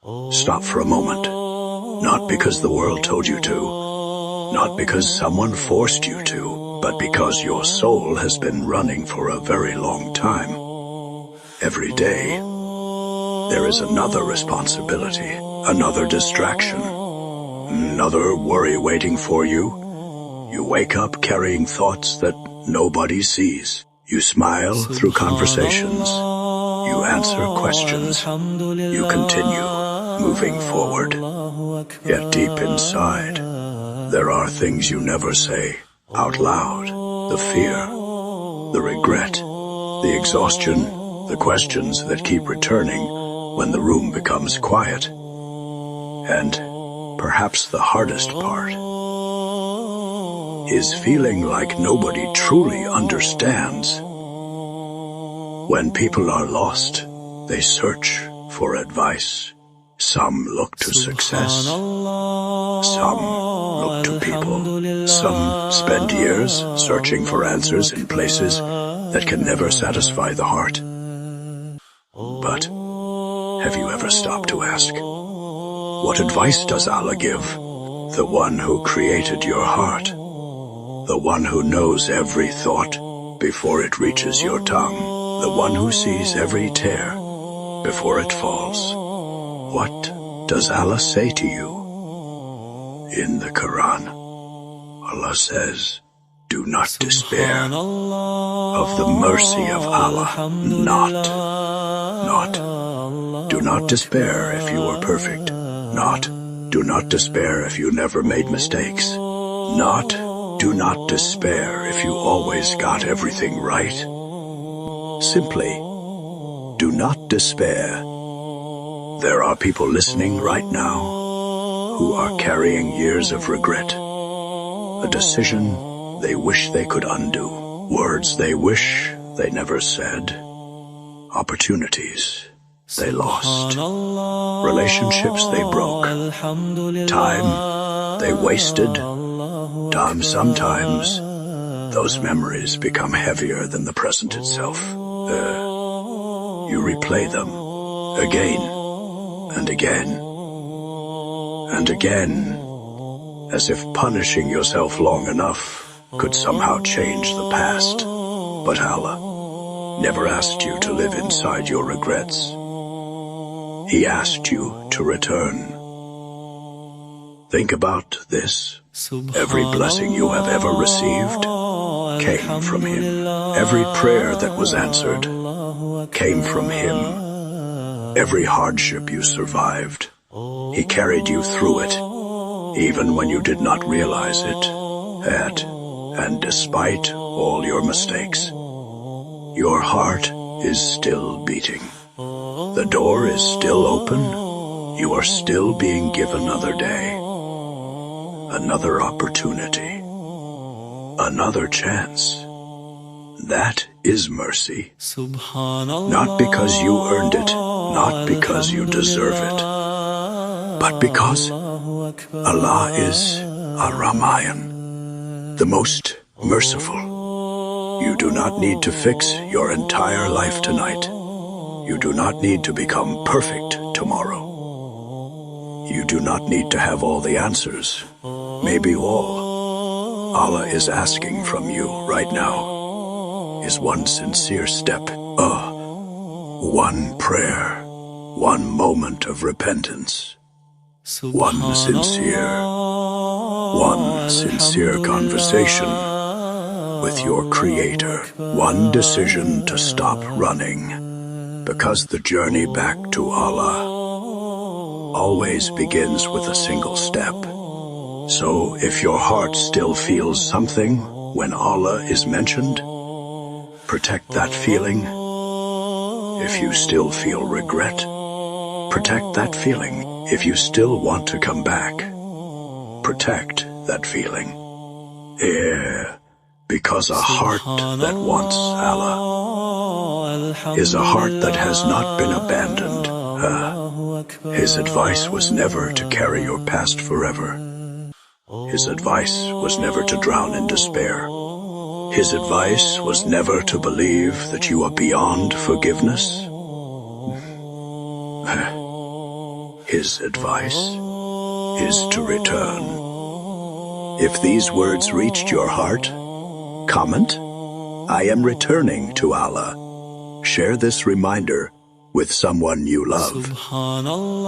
Stop for a moment. Not because the world told you to, not because someone forced you to, but because your soul has been running for a very long time. Every day, there is another responsibility, another distraction, another worry waiting for you. You wake up carrying thoughts that nobody sees. You smile through conversations. You answer questions. You continue moving forward. Yet deep inside, there are things you never say out loud. The fear, the regret, the exhaustion, the questions that keep returning when the room becomes quiet. And perhaps the hardest part is feeling like nobody truly understands. When people are lost, they search for advice. Some look to success. Some look to people. Some spend years searching for answers in places that can never satisfy the heart. But have you ever stopped to ask, what advice does Allah give? The one who created your heart. The one who knows every thought before it reaches your tongue. The one who sees every tear before it falls. What does Allah say to you? In the Quran, Allah says, do not despair of the mercy of Allah. Not. Do not despair if you are perfect. Do not despair if you never made mistakes. Do not despair if you always got everything right. Simply, do not despair. There are people listening right now who are carrying years of regret. A decision they wish they could undo. Words they wish they never said. Opportunities they lost. Relationships they broke. Time they wasted. Sometimes those memories become heavier than the present itself. You replay them again and again and again, as if punishing yourself long enough could somehow change the past. But Allah never asked you to live inside your regrets. He asked you to return. Think about this. Every blessing you have ever received came from Him. Every prayer that was answered came from Him. Every hardship you survived, He carried you through it, even when you did not realize it. And despite all your mistakes, your heart is still beating. The door is still open. You are still being given another day, another opportunity, another chance. That is mercy. Not because you earned it, not because you deserve it, but because Allah is Ar-Rahman, the most merciful. You do not need to fix your entire life tonight. You do not need to become perfect tomorrow. You do not need to have all the answers, maybe all. Allah is asking from you right now is one sincere step, one prayer, one moment of repentance, one sincere conversation with your Creator, one decision to stop running, because the journey back to Allah always begins with a single step. So if your heart still feels something when Allah is mentioned, protect that feeling. If you still feel regret, protect that feeling. If you still want to come back, protect that feeling. Because a heart that wants Allah is a heart that has not been abandoned. His advice was never to carry your past forever. His advice was never to drown in despair. His advice was never to believe that you are beyond forgiveness. His advice is to return. If these words reached your heart, comment, "I am returning to Allah." Share this reminder with someone you love.